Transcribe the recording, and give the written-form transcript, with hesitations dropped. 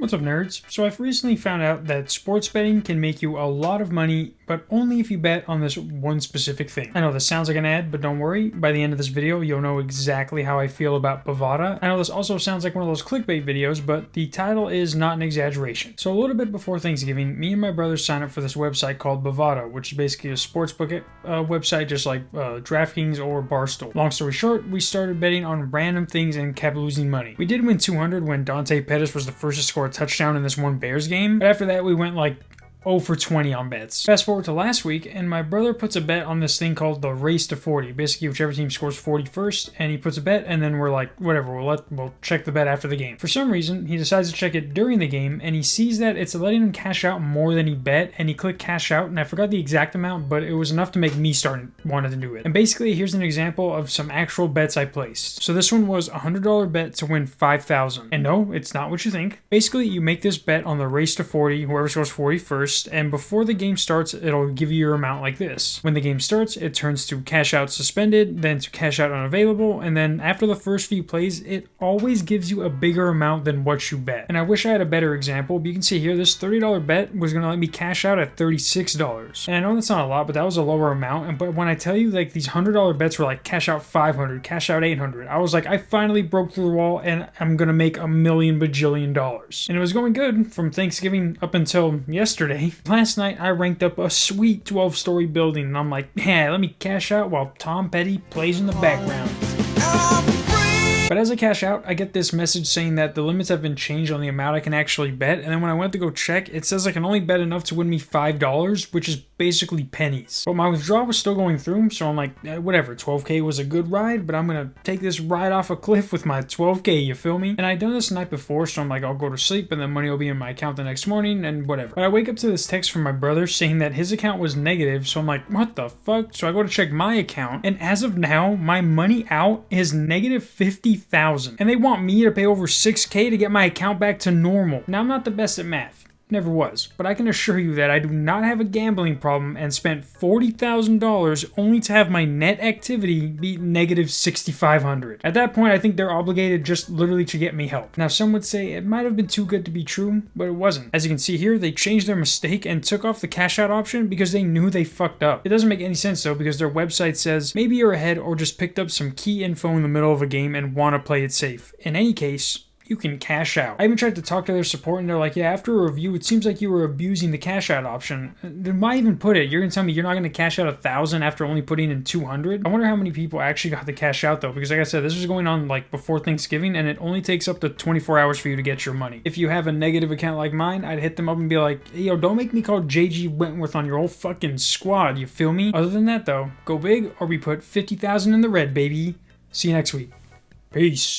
What's up, nerds? So I've recently found out that sports betting can make you a lot of money, but only if you bet on this one specific thing. I know this sounds like an ad, but don't worry. By the end of this video, you'll know exactly how I feel about Bovada. I know this also sounds like one of those clickbait videos, but the title is not an exaggeration. So a little bit before Thanksgiving, me and my brother signed up for this website called Bovada, which is basically a sportsbook website just like DraftKings or Barstool. Long story short, we started betting on random things and kept losing money. We did win 200 when Dante Pettis was the first to score a touchdown in this one Bears game, but after that we went like 0 for 20 on bets. Fast forward to last week, and my brother puts a bet on this thing called the race to 40. Basically, whichever team scores 40 first, and he puts a bet, and then we're like, whatever, we'll check the bet after the game. For some reason, he decides to check it during the game, and he sees that it's letting him cash out more than he bet, and he clicked cash out, and I forgot the exact amount, but it was enough to make me start wanting to do it. And basically, here's an example of some actual bets I placed. So this one was a $100 bet to win $5,000. And no, it's not what you think. Basically, you make this bet on the race to 40, whoever scores 40 first, and before the game starts, it'll give you your amount like this. When the game starts, it turns to cash out suspended, then to cash out unavailable, and then after the first few plays, it always gives you a bigger amount than what you bet. And I wish I had a better example, but you can see here, this $30 bet was going to let me cash out at $36. And I know that's not a lot, but that was a lower amount. But when I tell you, like, these $100 bets were like cash out 500, cash out 800, I was like, I finally broke through the wall, and I'm going to make $1 million bajillion. And it was going good from Thanksgiving up until yesterday. Last night, I ranked up a sweet 12-story building, and I'm like, yeah, let me cash out while Tom Petty plays in the background. But as I cash out, I get this message saying that the limits have been changed on the amount I can actually bet, and then when I went to go check, it says I can only bet enough to win me $5, which is basically pennies. But my withdrawal was still going through, so I'm like, whatever, 12K was a good ride, but I'm gonna take this ride off a cliff with my 12K, you feel me? And I'd done this the night before, so I'm like, I'll go to sleep, and then money will be in my account the next morning, and whatever. But I wake up to this text from my brother saying that his account was negative, so I'm like, what the fuck? So I go to check my account, and as of now, my money out is negative 50,000. And they want me to pay over 6K to get my account back to normal. Now, I'm not the best at math. Never was. But I can assure you that I do not have a gambling problem and spent $40,000 only to have my net activity be negative 6,500. At that point, I think they're obligated just literally to get me help. Now, some would say it might have been too good to be true, but it wasn't. As you can see here, they changed their mistake and took off the cash out option because they knew they fucked up. It doesn't make any sense though, because their website says maybe you're ahead or just picked up some key info in the middle of a game and want to play it safe. In any case, you can cash out. I even tried to talk to their support, and they're like, yeah, after a review, it seems like you were abusing the cash out option. Then why even put it? You're gonna tell me you're not gonna cash out 1,000 after only putting in 200? I wonder how many people actually got the cash out though, because like I said, this was going on like before Thanksgiving, and it only takes up to 24 hours for you to get your money. If you have a negative account like mine, I'd hit them up and be like, hey, yo, don't make me call JG Wentworth on your whole fucking squad, you feel me? Other than that though, go big or we put 50,000 in the red, baby. See you next week. Peace.